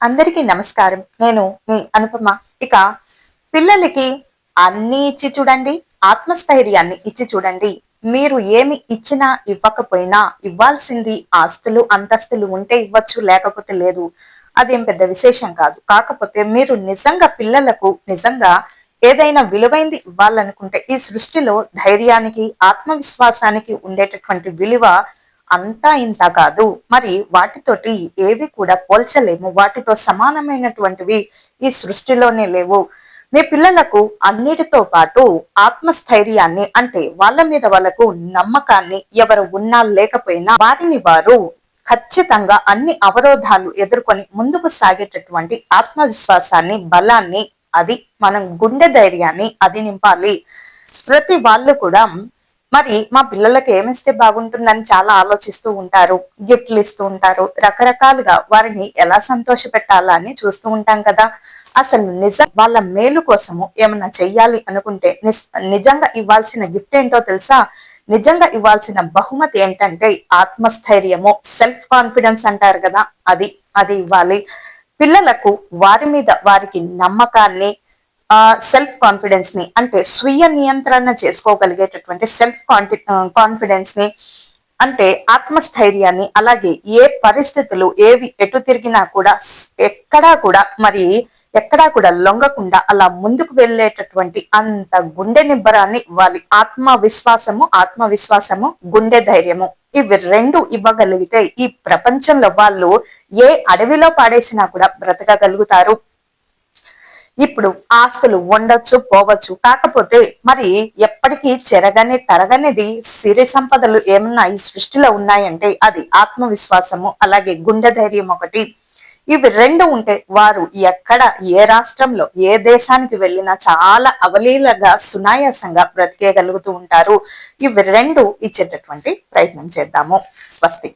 అందరికీ నమస్కారం. నేను మీ అనుపమ. ఇక పిల్లలకి అన్ని ఇచ్చి చూడండి, ఆత్మస్థైర్యాన్ని ఇచ్చి చూడండి. మీరు ఏమి ఇచ్చినా ఇవ్వకపోయినా ఇవ్వాల్సింది ఆస్తులు, అంతస్తులు ఉంటే ఇవ్వచ్చు, లేకపోతే లేదు. అదేం పెద్ద విశేషం కాదు. కాకపోతే మీరు నిజంగా పిల్లలకు నిజంగా ఏదైనా విలువైంది ఇవ్వాలనుకుంటే ఈ సృష్టిలో ధైర్యానికి, ఆత్మవిశ్వాసానికి ఉండేటటువంటి విలువ అంతా ఇంత కాదు. మరి వాటితోటి ఏవి కూడా పోల్చలేము. వాటితో సమానమైనటువంటివి ఈ సృష్టిలోనే లేవు. మీ పిల్లలకు అన్నిటితో పాటు ఆత్మస్థైర్యాన్ని, అంటే వాళ్ళ మీద వాళ్ళకు నమ్మకాన్ని, ఎవరు ఉన్నా లేకపోయినా వారిని వారు ఖచ్చితంగా అన్ని అవరోధాలు ఎదుర్కొని ముందుకు సాగేటటువంటి ఆత్మవిశ్వాసాన్ని, బలాన్ని, అది మనం గుండె ధైర్యాన్ని అది నింపాలి. ప్రతి వాళ్ళు కూడా మరి మా పిల్లలకి ఏమిస్తే బాగుంటుందని చాలా ఆలోచిస్తూ ఉంటారు. గిఫ్ట్లు ఇస్తూ ఉంటారు. రకరకాలుగా వారిని ఎలా సంతోష పెట్టాలా అని చూస్తూ ఉంటాం కదా. అసలు నిజం వాళ్ళ మేలు కోసము ఏమన్నా చెయ్యాలి అనుకుంటే నిజంగా ఇవ్వాల్సిన గిఫ్ట్ ఏంటో తెలుసా? నిజంగా ఇవ్వాల్సిన బహుమతి ఏంటంటే ఆత్మస్థైర్యము, సెల్ఫ్ కాన్ఫిడెన్స్ అంటారు కదా, అది అది ఇవ్వాలి. పిల్లలకు వారి మీద వారికి నమ్మకాన్ని, సెల్ఫ్ కాన్ఫిడెన్స్ ని, అంటే స్వీయ నియంత్రణ చేసుకోగలిగేటటువంటి సెల్ఫ్ కాన్ఫిడెన్స్ ని, అంటే ఆత్మస్థైర్యాన్ని, అలాగే ఏ పరిస్థితులు ఏవి ఎటు తిరిగినా కూడా ఎక్కడా కూడా లొంగకుండా అలా ముందుకు వెళ్ళేటటువంటి అంత గుండె నిబ్బరాన్ని ఇవ్వాలి. ఆత్మవిశ్వాసము, గుండె ధైర్యము, ఇవి రెండు ఇవ్వగలిగితే ఈ ప్రపంచంలో వాళ్ళు ఏ అడవిలో పాడేసినా కూడా బ్రతకగలుగుతారు. ఇప్పుడు ఆస్తులు ఉండొచ్చు, పోవచ్చు. కాకపోతే మరి ఎప్పటికీ చెరగని తరగనిది సిరి సంపదలు ఏమన్నా ఈ సృష్టిలో ఉన్నాయంటే అది ఆత్మవిశ్వాసము, అలాగే గుండె ధైర్యం ఒకటి. ఇవి రెండు ఉంటే వారు ఎక్కడ, ఏ రాష్ట్రంలో, ఏ దేశానికి వెళ్ళినా చాలా అవలీలగా, సునాయాసంగా బ్రతికేయగలుగుతూ ఉంటారు. ఇవి రెండు ఇచ్చేటటువంటి ప్రయత్నం చేద్దాము. స్వస్తి.